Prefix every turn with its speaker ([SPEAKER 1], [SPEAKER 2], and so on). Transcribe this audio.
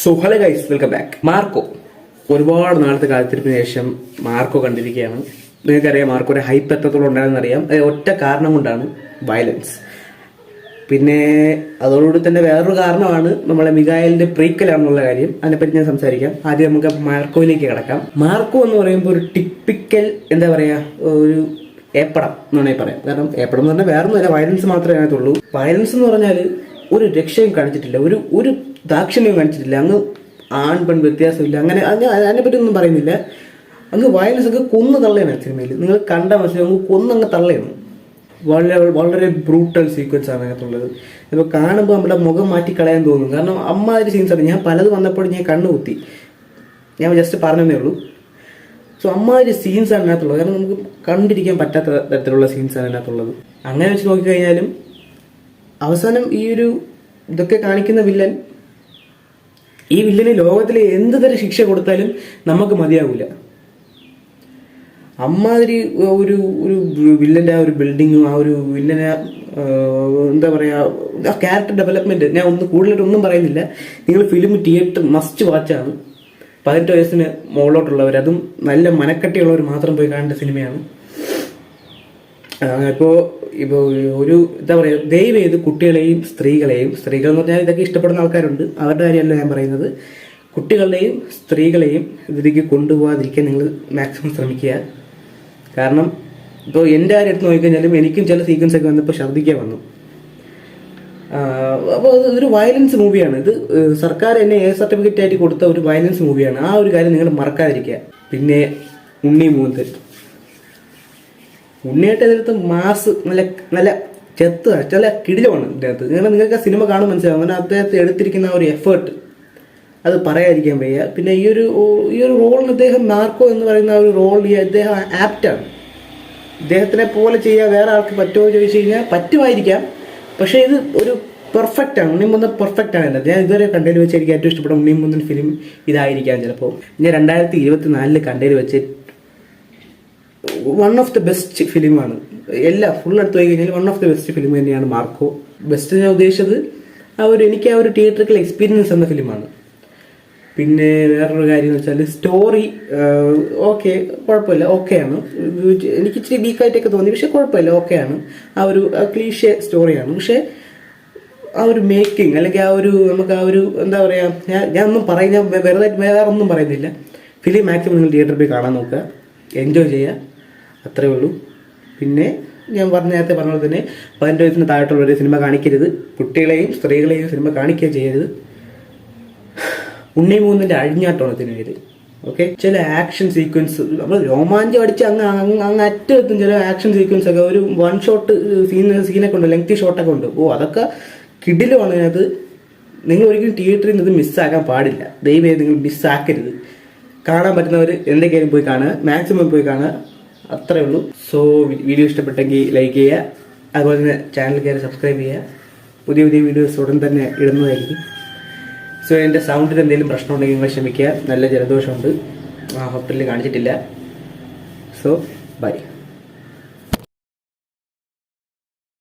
[SPEAKER 1] So hello guys, welcome back. Marco ഒരുപാട് നാളത്തെ കാലത്തിരിപ്പിന് ശേഷം മാർക്കോ കണ്ടിരിക്കുകയാണ്. നിങ്ങൾക്കറിയാം മാർക്കോയുടെ ഹൈപ്പ് എത്രത്തോളം ഉണ്ടായെന്ന് അറിയാം. ഒറ്റ കാരണം കൊണ്ടാണ് വയലൻസ്. പിന്നെ അതോടുകൂടി തന്നെ വേറൊരു കാരണമാണ് നമ്മളെ മിഖായലിന്റെ പ്രീക്കലാണെന്നുള്ള കാര്യം. അതിനെപ്പറ്റി ഞാൻ സംസാരിക്കാം. ആദ്യം നമുക്ക് മാർക്കോയിലേക്ക് കിടക്കാം. മാർക്കോ എന്ന് പറയുമ്പോൾ ഒരു ടിപ്പിക്കൽ എന്താ പറയാ, ഒരു ഏപ്പടം എന്ന് വേണമെങ്കിൽ പറയാം. കാരണം ഏപ്പടം എന്ന് പറഞ്ഞാൽ വേറെ ഒന്നുമില്ല, വയലൻസ് മാത്രമേ അതിനകത്തുള്ളൂ. വയലൻസ് എന്ന് പറഞ്ഞാൽ ഒരു രക്ഷയും കാണിച്ചിട്ടില്ല, ഒരു ദാക്ഷിണ്യവും കാണിച്ചിട്ടില്ല. അങ്ങ് ആൺ പെൺ വ്യത്യാസമില്ല, അങ്ങനെ അതിനെപ്പറ്റി ഒന്നും പറയുന്നില്ല. അങ്ങ് വയലൻസ് ഒക്കെ കൊന്നു തള്ളയാണ് സിനിമയിൽ. നിങ്ങൾ കണ്ട മനസ്സിലാവും, അങ്ങ് കൊന്നങ്ങ് തള്ളയാണ്. വളരെ വളരെ ബ്രൂട്ടൽ സീക്വൻസ് ആണ് അതിനകത്തുള്ളത്. ഇപ്പോൾ കാണുമ്പോൾ നമ്മുടെ മുഖം മാറ്റി കളയാൻ തോന്നും. കാരണം അമ്മാതിരി സീൻസാണ്. ഞാൻ പലത് വന്നപ്പോൾ ഞാൻ കണ്ണുകുത്തി, ഞാൻ ജസ്റ്റ് പറഞ്ഞതേ ഉള്ളൂ. സോ അമ്മാതിരി സീൻസാണ് അതിനകത്തുള്ളത്. കാരണം നമുക്ക് കണ്ടിരിക്കാൻ പറ്റാത്ത തരത്തിലുള്ള സീൻസാണ് അതിനകത്തുള്ളത്. അങ്ങനെ വെച്ച് നോക്കിക്കഴിഞ്ഞാലും അവസാനം ഈ ഒരു ഇതൊക്കെ കാണിക്കുന്ന വില്ലൻ, ഈ വില്ലന് ലോകത്തിലെ എന്ത് തരം ശിക്ഷ കൊടുത്താലും നമുക്ക് മതിയാവില്ല. അമ്മാതിരി ഒരു ഒരു വില്ലന്റെ ആ ഒരു ബിൽഡിങ്ങും ആ ഒരു വില്ലനെ എന്താ പറയാ, ആ ക്യാരക്ടർ ഡെവലപ്മെന്റ് ഞാൻ കൂടുതലായിട്ടൊന്നും പറയുന്നില്ല. നിങ്ങൾ ഫിലിം തിയേറ്റർ മസ്റ്റ് വാച്ചാണ്. 18 വയസ്സിന് മുകളിലോട്ടുള്ളവർ, അതും നല്ല മനക്കട്ടിയുള്ളവർ മാത്രം പോയി കാണേണ്ട സിനിമയാണ്. ഇപ്പോൾ ഒരു എന്താ പറയുക, ദയവ് ചെയ്ത് കുട്ടികളെയും സ്ത്രീകൾ എന്ന് പറഞ്ഞാൽ ഇതൊക്കെ ഇഷ്ടപ്പെടുന്ന ആൾക്കാരുണ്ട്, അവരുടെ കാര്യമല്ല ഞാൻ പറയുന്നത്. കുട്ടികളുടെയും സ്ത്രീകളെയും ഇതിലേക്ക് കൊണ്ടുപോകാതിരിക്കാൻ നിങ്ങൾ മാക്സിമം ശ്രമിക്കുക. കാരണം ഇപ്പോൾ എൻ്റെ കാര്യം എടുത്ത് നോക്കിക്കഴിഞ്ഞാലും എനിക്കും ചില സീക്വൻസ് ഒക്കെ വന്നപ്പോൾ ഛർദ്ദിക്കാൻ വന്നു. അപ്പോൾ അതൊരു വയലൻസ് മൂവിയാണ് ഇത്. സർക്കാർ എന്നെ എ സർട്ടിഫിക്കറ്റ് ആയിട്ട് കൊടുത്ത ഒരു വയലൻസ് മൂവിയാണ്. ആ ഒരു കാര്യം നിങ്ങൾ മറക്കാതിരിക്കുക. പിന്നെ ഉണ്ണിയായിട്ട് ഇതിനകത്ത് മാസ് നല്ല ചെത്താണ്, ചില കിടിലമാണ് ഇതിനകത്ത്. നിങ്ങൾക്ക് ആ സിനിമ കാണും മനസ്സിലാവും. അങ്ങനെ അദ്ദേഹത്തെ എടുത്തിരിക്കുന്ന ആ ഒരു എഫേർട്ട് അത് പറയാതിരിക്കാൻ വയ്യ. പിന്നെ ഈ ഒരു റോളിന് അദ്ദേഹം, മാർക്കോ എന്ന് പറയുന്ന ആ ഒരു റോൾ അദ്ദേഹം ആപ്റ്റാണ്. ഇദ്ദേഹത്തിനെ പോലെ ചെയ്യാൻ വേറെ ആൾക്ക് പറ്റുമോ ചോദിച്ചു കഴിഞ്ഞാൽ പറ്റുമായിരിക്കാം. പക്ഷേ ഇത് ഒരു പെർഫെക്റ്റ് ആണ്. ഉണ്ണിമുന്തൻ പെർഫെക്റ്റ് ആണ്. ഞാൻ ഇതുവരെ കണ്ടതിൽ വെച്ച് എനിക്ക് ഏറ്റവും ഇഷ്ടപ്പെട്ട ഉണ്ണിമുന്തൻ ഫിലിം ഇതായിരിക്കാം. ചിലപ്പോൾ ഞാൻ 2024 കണ്ടതിൽ വെച്ച് വൺ ഓഫ് ദ ബെസ്റ്റ് ഫിലിമാണ്. എല്ലാം ഫുൾ എടുത്ത് പോയി കഴിഞ്ഞാൽ one of the best film തന്നെയാണ് മാർക്കോ. ബെസ്റ്റ് ഞാൻ ഉദ്ദേശിച്ചത് എനിക്ക് ആ ഒരു തിയേറ്ററിക്കൽ എക്സ്പീരിയൻസ് എന്ന ഫിലിമാണ്. പിന്നെ വേറൊരു കാര്യം എന്ന് വെച്ചാൽ സ്റ്റോറി ഓക്കെ, കുഴപ്പമില്ല, ഓക്കെയാണ്. എനിക്ക് ഇച്ചിരി വീക്കായിട്ടൊക്കെ തോന്നി, പക്ഷെ കുഴപ്പമില്ല, ഓക്കെയാണ്. ആ ഒരു ക്ലീഷേ സ്റ്റോറിയാണ്. പക്ഷെ ആ ഒരു മേക്കിംഗ് അല്ലെങ്കിൽ നമുക്ക് ആ ഒരു എന്താ പറയുക, ഞാൻ ഒന്നും വെറുതെ വേറെ ഒന്നും പറയുന്നില്ല. ഫിലിം മാക്സിമം നിങ്ങൾ തിയേറ്ററിൽ പോയി കാണാൻ നോക്കുക, എൻജോയ് ചെയ്യുക, അത്രേ ഉള്ളൂ. പിന്നെ ഞാൻ നേരത്തെ പറഞ്ഞ പോലെ തന്നെ 18 വയസ്സിന് താഴോട്ടുള്ളൊരു സിനിമ കാണിക്കരുത്. കുട്ടികളെയും സ്ത്രീകളെയും സിനിമ കാണിക്കുക ചെയ്യരുത്. ഉണ്ണിമൂന്നിന്റെ അഴിഞ്ഞാട്ടമാണ് ഇതിന് പേര്. ഓക്കെ, ചില ആക്ഷൻ സീക്വൻസ് നമ്മൾ രോമാഞ്ചം അടിച്ച് അങ്ങ് അറ്റെത്തും. ചില ആക്ഷൻ സീക്വൻസ് ഒക്കെ ഒരു വൺ ഷോട്ട് സീനൊക്കെ ഉണ്ട്, ലെങ്തി ഷോട്ടൊക്കെ ഉണ്ട്. അതൊക്കെ കിടിലുമാണ്. അതിനകത്ത് നിങ്ങൾ ഒരിക്കലും തിയേറ്ററിൽ നിന്ന് ഇത് മിസ്സാക്കാൻ പാടില്ല. ദയവായി നിങ്ങൾ മിസ്സാക്കരുത്. കാണാൻ പറ്റുന്നവർ എന്തൊക്കെയാലും പോയി കാണുക, മാക്സിമം പോയി കാണുക, അത്രേ ഉള്ളൂ. സോ വീഡിയോ ഇഷ്ടപ്പെട്ടെങ്കിൽ ലൈക്ക് ചെയ്യുക, അതുപോലെ തന്നെ ചാനൽ കയറി സബ്സ്ക്രൈബ് ചെയ്യുക. പുതിയ വീഡിയോസ് ഉടൻ തന്നെ ഇടുന്നതായിരിക്കും. സോ എൻ്റെ സൗണ്ടിന് എന്തെങ്കിലും പ്രശ്നം ഉണ്ടെങ്കിൽ നിങ്ങൾ ക്ഷമിക്കുക. നല്ല ജലദോഷമുണ്ട്, ഹോസ്പിറ്റലിൽ കാണിച്ചിട്ടില്ല. So by.